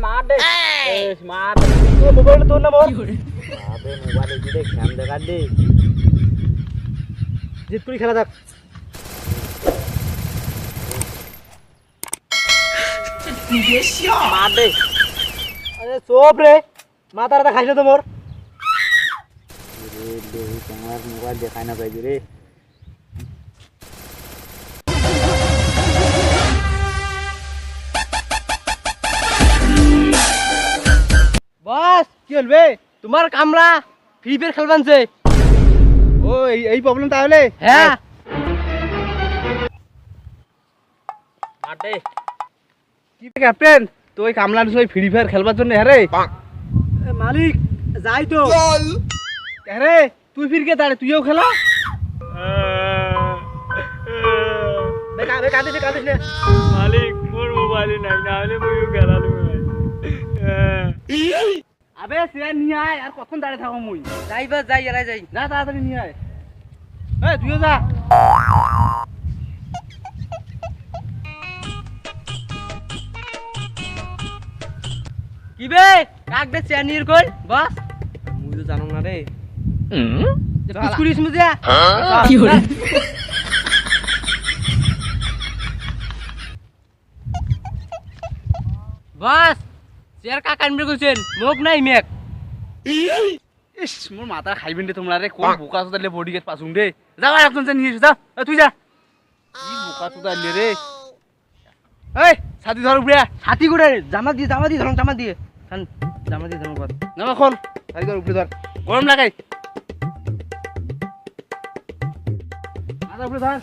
মার দে মার মোবাইল তোর না মোর আবে মোবাইলে দিলে খেম দেখা দে জিত করে খেলা দেখ মার দে আরে চোপ রে মাথাটা খাইছে তো মোর রে দে তোমার মোবাইল দেখাই না পাইছি রে বস কি হলবে তোমার কামরা ফ্রি ফায়ার খেলবানছে ও এই প্রবলেম তাহলে হ্যাঁ মার দে কি ক্যাপ্টেন তো ওই কামলার ওই ফ্রি ফায়ার খেলবার জন্য হ্যাঁ রে মালিক যাই তো হ্যাঁ রে তুই ফির কে দাঁড়ে তুইও খেলা কাঁদিস না মালিক মোর মোবাইলে নাই না হলে মুইও খেলালু আবে সে নিয়ে আয় আর কখন দাঁড়িয়ে থাকো মুই যাইবা যাই এলাই যাই যা তাড়াতাড়ি নিয়ে আয় এই তুইও যা কি বে কাক দে চেনির কই বস মুই তো জানো না রে কুকুরিস মুজে কি হরে বস চেয়ার কাকা আনবে কইছেন মোক নাই মেক ইস মোর মাথা খাইবেন রে তোমরা রে কোন বোকা চোদালে বডি গেট পাছুম রে যাও আর একজন নিয়ে এসো যা তুই যা কি বোকা চোদালে রে এই ছাতি ধর উপরে ছাতি করে জামা দিয়ে ধরম জামা দিয়ে খান জামা দিয়ে ধরম কর জামা খোল ছাতি ধর উপরে ধর গরম লাগাই মাথা উপরে ধর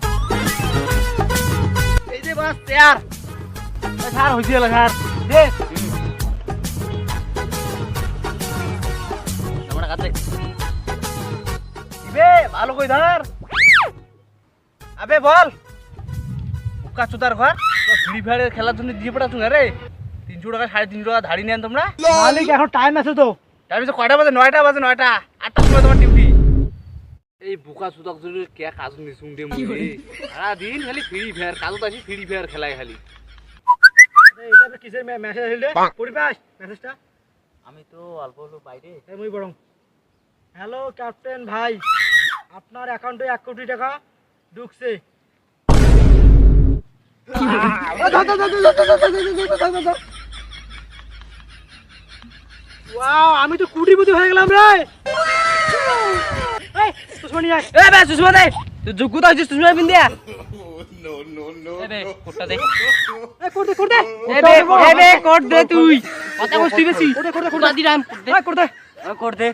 এই যে বাস চেয়ার ছাড় হইছে গেল ছাড় দে আমরা কাছে ইবে ভালো কই ধর আবে বল বুকা চুদার ঘর তো ফ্রি ফায়ার খেলার জন্য দিয়ে পড়াছুন রে 300 টাকা 350 টাকা ধাড়ি নেন তোমরা মালিক এখন টাইম আছে তো টাইম আছে কয়টা বাজে 9টা বাজে 9টা 8টার সময় তোমার ডিউটি এই বুকা চুদাক জুরি কে কাজ নিছুন দে মুই সারা দিন খালি ফ্রি ফায়ার কাজত আসি ফ্রি ফায়ার খেলাই খালি এটা কিসের মেসেজ আসলে পড়ি পাস মেসেজটা আমি তো অল্প অল্প পাই রে এই মুই বরং হ্যালো ক্যাপ্টেন ভাই আপনার অ্যাকাউন্টে 1 কোটি টাকা ঢুকছে ওয়াও আমি তো কোটিপতি হয়ে গেলাম রে এই সুষমানি আয় এ বে সুষমা দে তুই যোগ্যতা হইছিস সুষমা বিন দিয়া নো এ বে কোটটা দে এ কোট দে এ বে কোট দে তুই কথা বসতি বেশি কোট বাদি রাম কোট দে কোট দে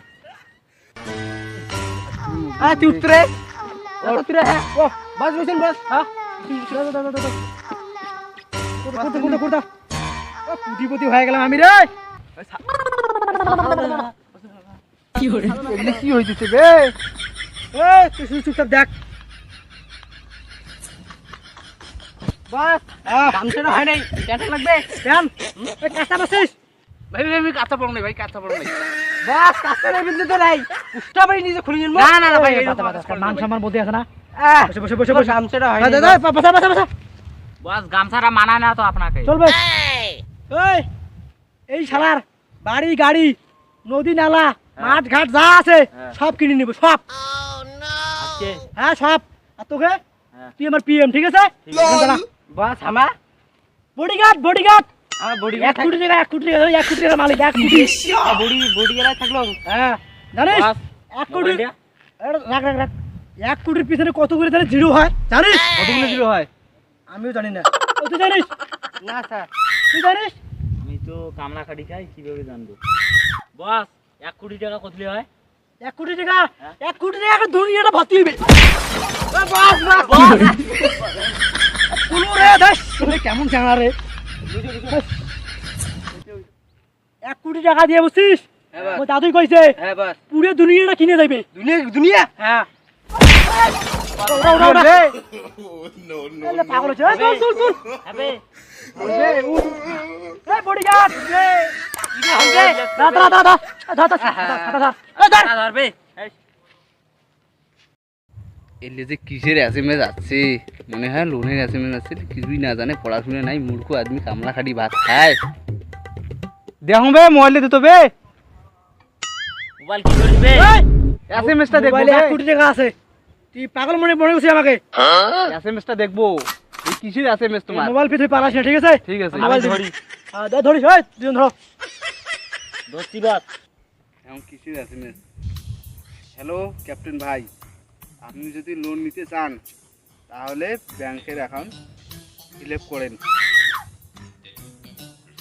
তুই উত্তরে উত্তরে হ্যাঁ ও বাস বসেন বাস হ্যাঁ কোট কোটিপতি হয়ে গেলাম আমি রে কি হরে কি হইতেছে বে এই তুই চুপচাপ দেখ বাস কামটা হয় নাই টেনশন লাগবে কেন এই কাঁচা বসিস ভাই আমি কাঁচা পড়ং নাই ভাই কাঁচা পড়ং নাই বাস কাঁচা বিন্দু তো নাই উষ্টা বাড়ি নিজে খুলে নিন না না ভাই মান সম্মান বোধ আছে না বসে গামছাটা হয় দাদা বসা বস গামছাটা মানায় না তো আপনাকে চলবে এই এই শালার বাড়ি গাড়ি নদী নালা মাঠ ঘাট যা আছে সব কিনে নিব সব আজকে হ্যাঁ সব আর তোকে তুই আমার পিএম ঠিক আছে বস আমা বডিগার্ড আমার বডি 1 কোটি টাকা 1 কোটি টাকা 1 কোটি টাকা মালিক 1 কোটি বডি এরা থাকলো হ্যাঁ জানিস 1 কোটি রাখ 1 কোটির পিছনে কত করে তাহলে জিরো হয় জানিস কতগুলো জিরো হয় আমিও জানি না তুই জানিস না স্যার তুই জানিস আমি তো কামলা খাটি খাই কিভাবে জানবো বস 1 কোটি টাকা কতলে হয় 1 কোটি টাকা 1 কোটি টাকা দুনিয়াটা ভর্তি হইবে কোন রে দাস কেমন চাঙা রে 1 কোটি টাকা দিয়ে বসছিস ও দাদুই কইছে হ্যাঁ বস পুরো দুনিয়াটা কিনে যাবে দুনিয়া হ্যাঁ ওরা রে নো পাগল হচ্ছে চল আবে এই বডিগার্ড ধরবে এলে যে কিসের এসএমএস আছে মনে হয় লোনের এসএমএস আছে কিছুই না জানে পড়াশোনা নাই মূর্খ আদমি কামলা খাটি ভাত খায় দেখো বে মোবাইলে দিত বে মোবাইল কি করবে? এসএমএসটা দেখবো মোবাইলে 1 বে। কোটি টাকা আছে তুই পাগল মনে মনে করছিস আমাকে এসএমএসটা দেখবো এই কিসের এসএমএস তোমার মোবাইল পৃথিবী পালাস না ঠিক আছে ঠিক আছে মোবাইল আমি ধরি ধরি ধরিস ওই দুজন ধরো দোস্তি বাদ। এখন কিসের এসএমএস? হ্যালো ক্যাপ্টেন ভাই, আপনি যদি লোন নিতে চান তাহলে ব্যাংকের অ্যাকাউন্ট ফিল আপ করেন।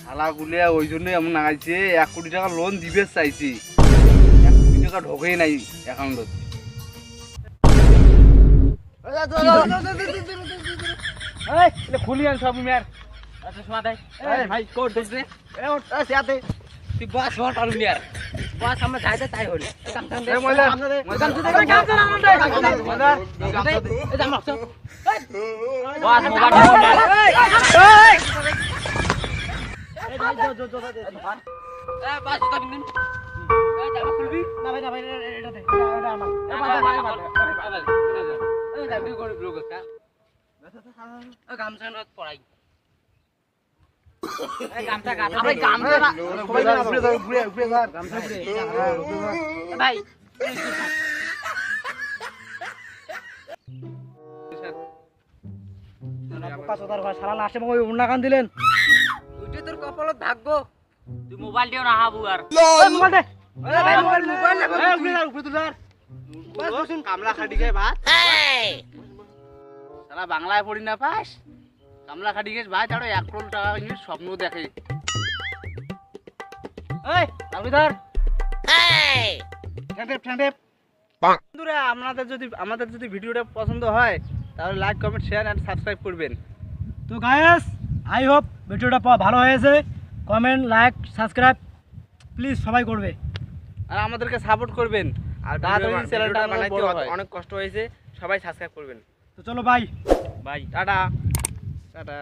শালাগুলিয়া ওই জন্যই এমন আগাইছে, 1 কোটি টাকা লোন দিবে চাইছি, 1 কোটি টাকা ঢোকেই নাই অ্যাকাউন্টত। এই এটা খুলি আন সব মিয়ার আচ্ছা শোনা দেয়। এই ভাই কোড দোস রে এ ওট সাথে তুই বাস হট আর মিয়ার বাস আমরা যাইতে তাই হল কাম কাম এ ময়দার কাম কাম ময়দার এই জামা আছে বস মোবাইল নিয়ে বাস তো কিনুন এই জামা খুলবি না ভাই এটা দে এটা আমার এই গাড়ি করে ব্লগ আছে গামছা নত পড়াই এই গামছা গামছা ভাই গামছা সবাই না ঘুরে যাও ঘুরে ঘুরে যাও গামছা ঘুরে ভাই কাছদার ভাই সারা লাস্টে ওই উন্না কান দিলেন ওইটা তোর কপালত ভাগ্য তুই মোবাইল দিও না হাবু আর মোবাইল দে ভাই মোবাইল না এই ঘুরে যাও ঘুরে তুলার বাস বসুন কামলা খাটি খাই ভাত শালা বাংলায় পড়ি না পাস কামলা খাটি খাই ভাত আর 1 কোটি টাকা নিয়ে স্বপ্ন দেখে এই দাবিদার এই ঠ্যান্ডেপ বন্ধুরা আমাদের যদি ভিডিওটা পছন্দ হয় তাহলে like comment share and subscribe করবেন। তো গাইস আই হোপ ভিডিওটা ভালো হয়েছে কমেন্ট লাইক সাবস্ক্রাইব প্লিজ সবাই করবে আর আমাদেরকে সাপোর্ট করবেন আর তাড়াতাড়ি চ্যানেলটা বানাইতে অনেক কষ্ট হয়েছে, সবাই সাবস্ক্রাইব করবেন। তো চলো বাই ভাই টাটা টাটা